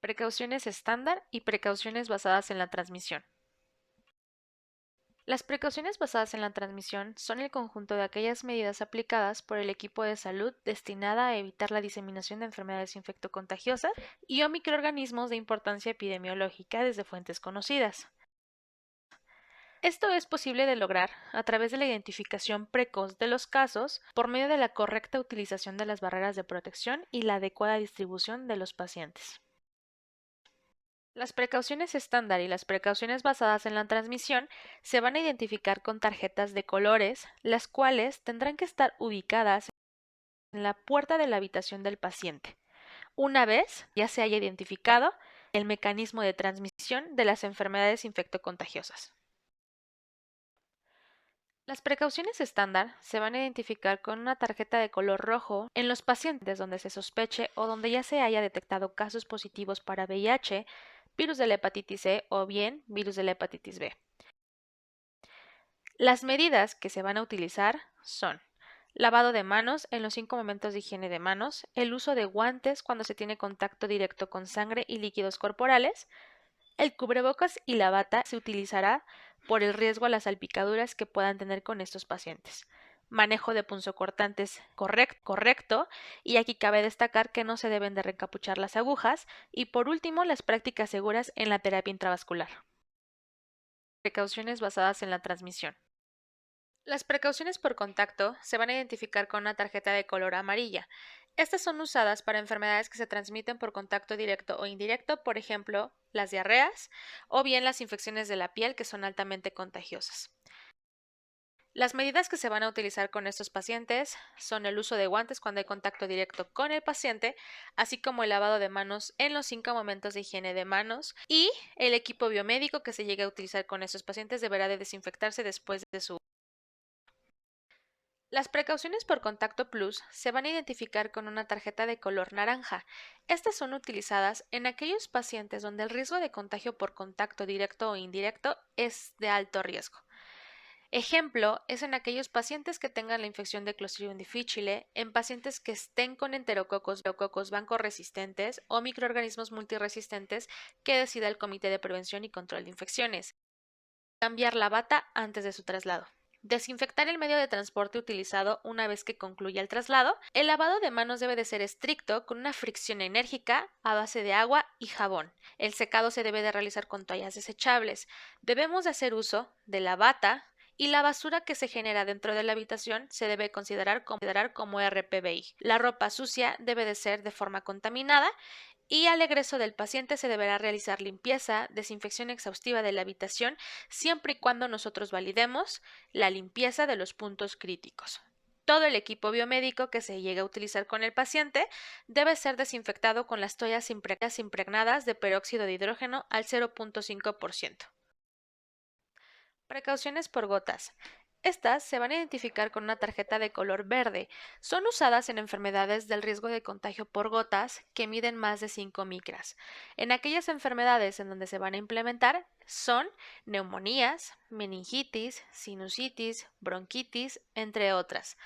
Precauciones estándar y precauciones basadas en la transmisión. Las precauciones basadas en la transmisión son el conjunto de aquellas medidas aplicadas por el equipo de salud destinada a evitar la diseminación de enfermedades infectocontagiosas y o microorganismos de importancia epidemiológica desde fuentes conocidas. Esto es posible de lograr a través de la identificación precoz de los casos por medio de la correcta utilización de las barreras de protección y la adecuada distribución de los pacientes. Las precauciones estándar y las precauciones basadas en la transmisión se van a identificar con tarjetas de colores, las cuales tendrán que estar ubicadas en la puerta de la habitación del paciente, una vez ya se haya identificado el mecanismo de transmisión de las enfermedades infectocontagiosas. Las precauciones estándar se van a identificar con una tarjeta de color rojo en los pacientes donde se sospeche o donde ya se haya detectado casos positivos para VIH, virus de la hepatitis C o bien virus de la hepatitis B. Las medidas que se van a utilizar son lavado de manos en los 5 momentos de higiene de manos, el uso de guantes cuando se tiene contacto directo con sangre y líquidos corporales, el cubrebocas y la bata se utilizará por el riesgo a las salpicaduras que puedan tener con estos pacientes. Manejo de punzocortantes correcto, y aquí cabe destacar que no se deben de recapuchar las agujas, y por último las prácticas seguras en la terapia intravascular. Precauciones basadas en la transmisión. Las precauciones por contacto se van a identificar con una tarjeta de color amarilla. Estas son usadas para enfermedades que se transmiten por contacto directo o indirecto, por ejemplo, las diarreas o bien las infecciones de la piel que son altamente contagiosas. Las medidas que se van a utilizar con estos pacientes son el uso de guantes cuando hay contacto directo con el paciente, así como el lavado de manos en los 5 momentos de higiene de manos, y el equipo biomédico que se llegue a utilizar con estos pacientes deberá de desinfectarse después de su. Las precauciones por contacto plus se van a identificar con una tarjeta de color naranja. Estas son utilizadas en aquellos pacientes donde el riesgo de contagio por contacto directo o indirecto es de alto riesgo. Ejemplo es en aquellos pacientes que tengan la infección de Clostridium difficile, en pacientes que estén con enterococos bancoresistentes o microorganismos multiresistentes que decida el Comité de Prevención y Control de Infecciones. Cambiar la bata antes de su traslado. Desinfectar el medio de transporte utilizado una vez que concluya el traslado. El lavado de manos debe de ser estricto con una fricción enérgica a base de agua y jabón. El secado se debe de realizar con toallas desechables. Debemos de hacer uso de la bata y la basura que se genera dentro de la habitación se debe considerar como RPBI. La ropa sucia debe de ser de forma contaminada y al egreso del paciente se deberá realizar limpieza, desinfección exhaustiva de la habitación, siempre y cuando nosotros validemos la limpieza de los puntos críticos. Todo el equipo biomédico que se llegue a utilizar con el paciente debe ser desinfectado con las toallas impregnadas de peróxido de hidrógeno al 0.5%. Precauciones por gotas. Estas se van a identificar con una tarjeta de color verde. Son usadas en enfermedades del riesgo de contagio por gotas que miden más de 5 micras. En aquellas enfermedades en donde se van a implementar son neumonías, meningitis, sinusitis, bronquitis, entre otras.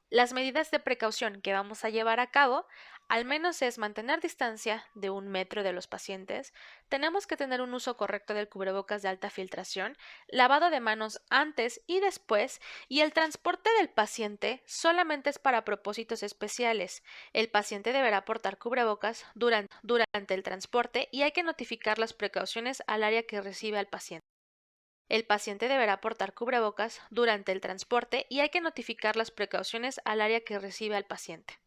Las medidas de precaución que vamos a llevar a cabo al menos es mantener distancia de 1 metro de los pacientes, tenemos que tener un uso correcto del cubrebocas de alta filtración, lavado de manos antes y después, y el transporte del paciente solamente es para propósitos especiales. El paciente deberá portar cubrebocas durante el transporte y hay que notificar las precauciones al área que recibe al paciente. El paciente deberá portar cubrebocas durante el transporte y hay que notificar las precauciones al área que recibe al paciente.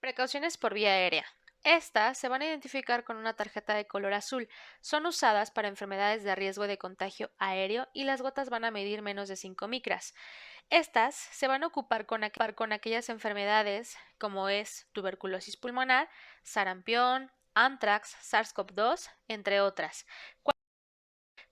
Precauciones por vía aérea. Estas se van a identificar con una tarjeta de color azul. Son usadas para enfermedades de riesgo de contagio aéreo y las gotas van a medir menos de 5 micras. Estas se van a ocupar con aquellas enfermedades como es tuberculosis pulmonar, sarampión, anthrax, SARS-CoV-2, entre otras.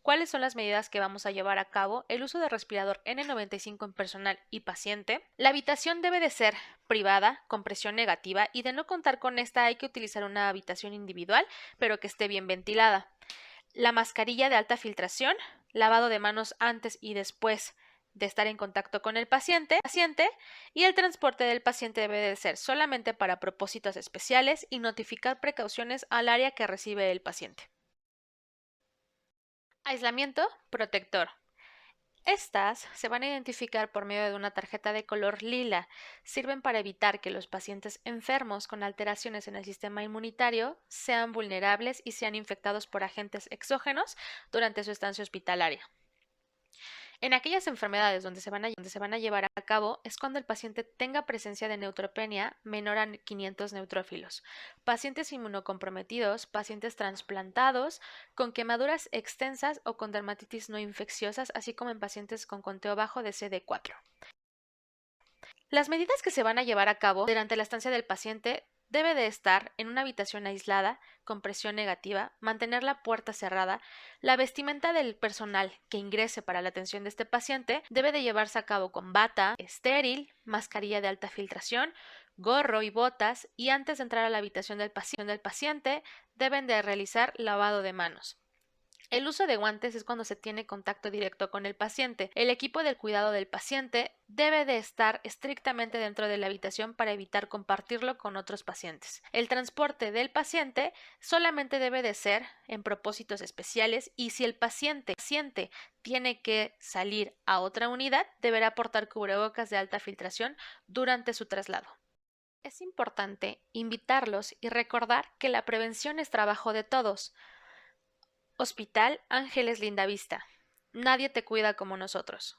¿Cuáles son las medidas que vamos a llevar a cabo? El uso de respirador N95 en personal y paciente. La habitación debe de ser privada, con presión negativa, y de no contar con esta hay que utilizar una habitación individual, pero que esté bien ventilada. La mascarilla de alta filtración, lavado de manos antes y después de estar en contacto con el paciente y el transporte del paciente debe de ser solamente para propósitos especiales y notificar precauciones al área que recibe el paciente. Aislamiento protector. Estas se van a identificar por medio de una tarjeta de color lila. Sirven para evitar que los pacientes enfermos con alteraciones en el sistema inmunitario sean vulnerables y sean infectados por agentes exógenos durante su estancia hospitalaria. En aquellas enfermedades donde se van a llevar a cabo es cuando el paciente tenga presencia de neutropenia menor a 500 neutrófilos, pacientes inmunocomprometidos, pacientes trasplantados, con quemaduras extensas o con dermatitis no infecciosas, así como en pacientes con conteo bajo de CD4. Las medidas que se van a llevar a cabo durante la estancia del paciente debe de estar en una habitación aislada, con presión negativa, mantener la puerta cerrada, la vestimenta del personal que ingrese para la atención de este paciente debe de llevarse a cabo con bata, estéril, mascarilla de alta filtración, gorro y botas, y antes de entrar a la habitación del paciente deben de realizar lavado de manos. El uso de guantes es cuando se tiene contacto directo con el paciente. El equipo del cuidado del paciente debe de estar estrictamente dentro de la habitación para evitar compartirlo con otros pacientes. El transporte del paciente solamente debe de ser en propósitos especiales y si el paciente tiene que salir a otra unidad, deberá portar cubrebocas de alta filtración durante su traslado. Es importante invitarlos y recordar que la prevención es trabajo de todos. Hospital Ángeles Lindavista. Nadie te cuida como nosotros.